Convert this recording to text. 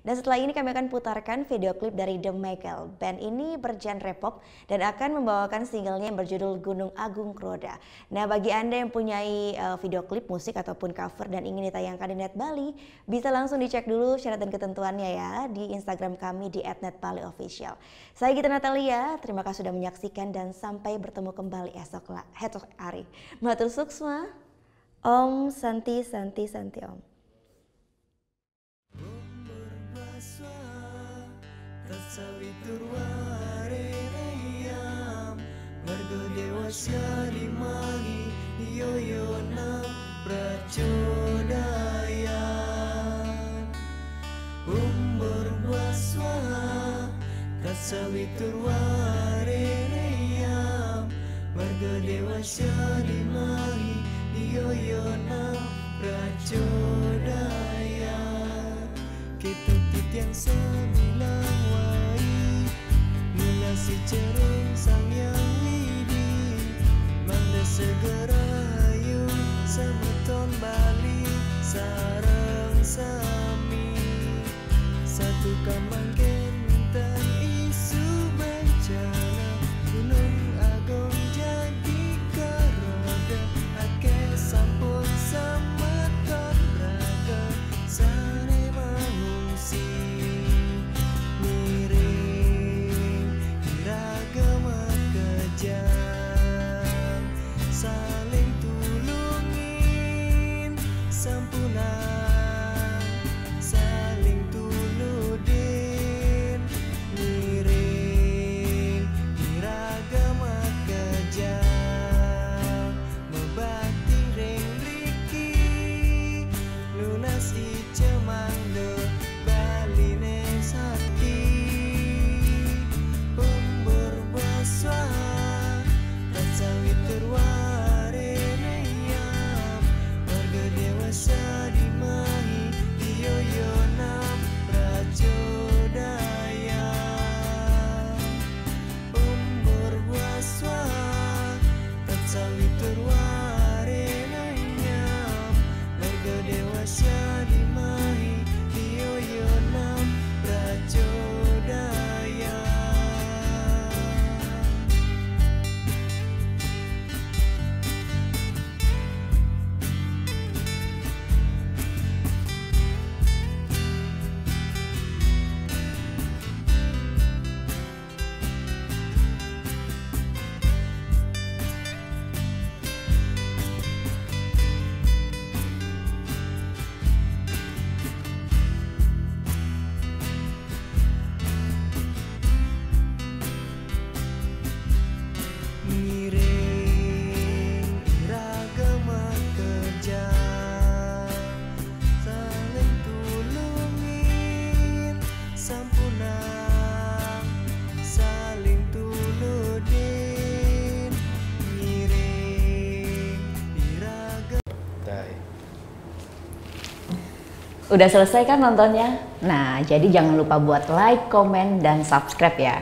Dan setelah ini kami akan putarkan video klip dari The Michael. Band ini bergenre pop dan akan membawakan singlenya yang berjudul Gunung Agung Roda. Nah, bagi Anda yang punyai video klip musik ataupun cover dan ingin ditayangkan di Net Bali, bisa langsung dicek dulu syarat dan ketentuannya ya di Instagram kami di @netbaliofficial. Saya Gita Natalia, terima kasih sudah menyaksikan dan sampai bertemu kembali esok hari. Matur suksma, Om Santi Santi Santi Om. Sawitur wareyam warga dewasa dimahi diyoyonam pracodaya kita titiang semilang wai nulasi cereng sang yang widi mangda segera ayu semeton Bali sarang sami satu kamangken minta Gunung Agung jadi keroda ake sampun sameton raga sare mangungsi miring iragama kejam saling tulungin sampunan saling tuludin miring iragama kejam mebati ring riki lunas icemang de baline sakti pemberbaswa racawi terware neyam warga dewasa dimahi diyoyonam pracodaya sawi terware nanyam warga dewasa dimahi diyoyonam pracodaya. Udah selesai kan nontonnya? Nah, jadi jangan lupa buat like, komen, dan subscribe ya.